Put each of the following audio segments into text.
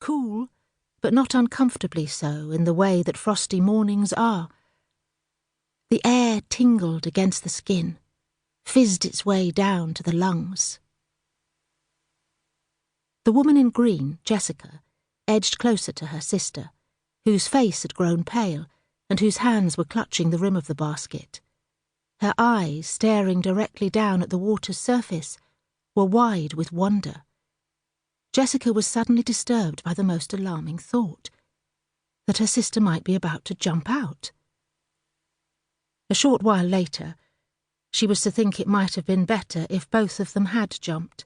cool, but not uncomfortably so in the way that frosty mornings are. The air tingled against the skin, fizzed its way down to the lungs. The woman in green, Jessica, edged closer to her sister, whose face had grown pale and whose hands were clutching the rim of the basket. Her eyes, staring directly down at the water's surface, were wide with wonder. Jessica was suddenly disturbed by the most alarming thought, that her sister might be about to jump out. A short while later, she was to think it might have been better if both of them had jumped,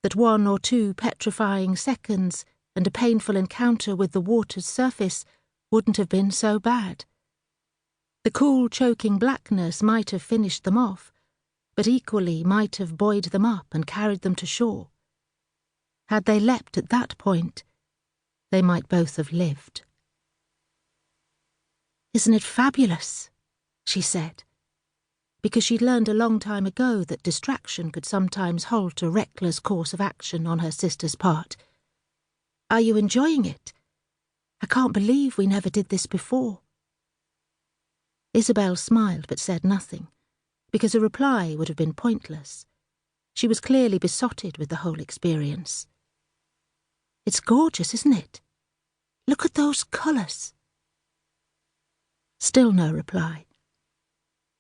that 1 or 2 petrifying seconds and a painful encounter with the water's surface wouldn't have been so bad. The cool, choking blackness might have finished them off, but equally might have buoyed them up and carried them to shore. Had they leapt at that point, they might both have lived. "Isn't it fabulous?" she said, because she'd learned a long time ago that distraction could sometimes halt a reckless course of action on her sister's part. "Are you enjoying it? I can't believe we never did this before." Isabel smiled but said nothing, because a reply would have been pointless. She was clearly besotted with the whole experience. "It's gorgeous, isn't it? Look at those colours." Still no reply.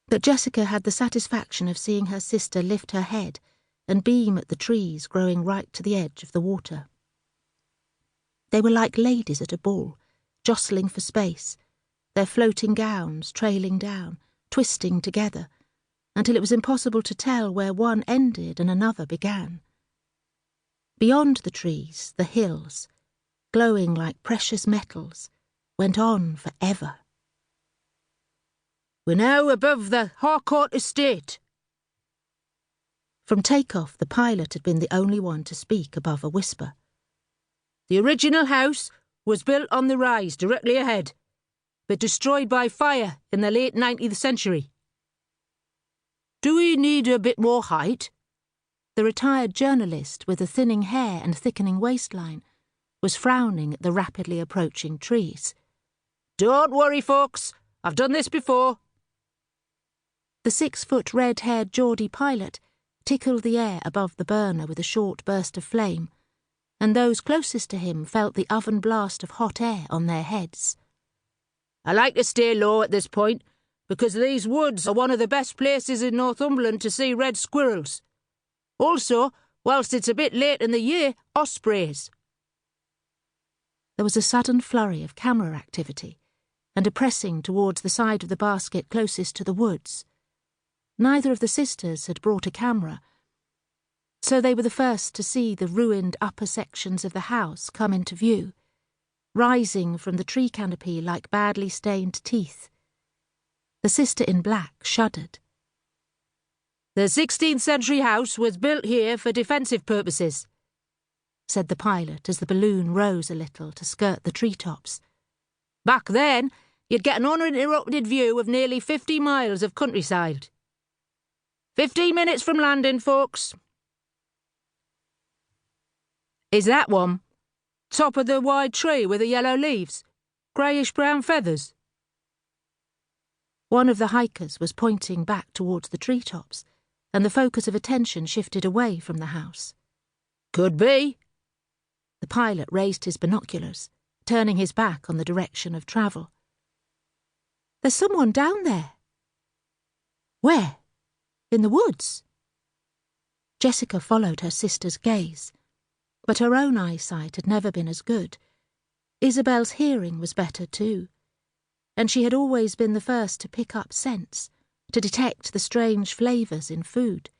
But Jessica had the satisfaction of seeing her sister lift her head and beam at the trees growing right to the edge of the water. They were like ladies at a ball, jostling for space, their floating gowns trailing down, twisting together, until it was impossible to tell where one ended and another began. Beyond the trees, the hills, glowing like precious metals, went on for ever. "We're now above the Harcourt estate." From takeoff, the pilot had been the only one to speak above a whisper. "The original house was built on the rise directly ahead, but destroyed by fire in the late 19th century. Do we need a bit more height?" The retired journalist, with the thinning hair and thickening waistline, was frowning at the rapidly approaching trees. "Don't worry, folks. I've done this before." The 6-foot red-haired Geordie pilot tickled the air above the burner with a short burst of flame, and those closest to him felt the oven blast of hot air on their heads. "I like to stay low at this point, because these woods are one of the best places in Northumberland to see red squirrels. Also, whilst it's a bit late in the year, ospreys." There was a sudden flurry of camera activity, and a pressing towards the side of the basket closest to the woods. Neither of the sisters had brought a camera, so they were the first to see the ruined upper sections of the house come into view, rising from the tree canopy like badly stained teeth. The sister in black shuddered. "The 16th century house was built here for defensive purposes," said the pilot as the balloon rose a little to skirt the treetops. "Back then, you'd get an uninterrupted view of nearly 50 miles of countryside. 15 minutes from landing, folks." "Is that one? Top of the wide tree with the yellow leaves? Greyish-brown feathers?" One of the hikers was pointing back towards the treetops, and the focus of attention shifted away from the house. "Could be." The pilot raised his binoculars, turning his back on the direction of travel. "There's someone down there." "Where?" "In the woods." Jessica followed her sister's gaze, but her own eyesight had never been as good. Isabel's hearing was better too, and she had always been the first to pick up scents, to detect the strange flavours in food,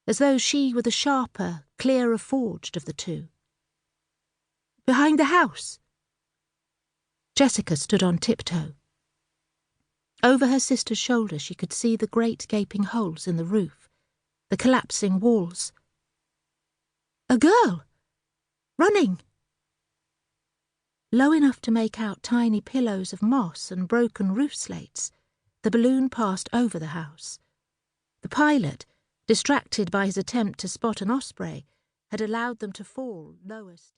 as though she were the sharper, clearer forged of the two. "Behind the house?" Jessica stood on tiptoe. Over her sister's shoulder she could see the great gaping holes in the roof, the collapsing walls. "A girl! Running!" Low enough to make out tiny pillows of moss and broken roof slates, the balloon passed over the house. The pilot, distracted by his attempt to spot an osprey, had allowed them to fall lower still.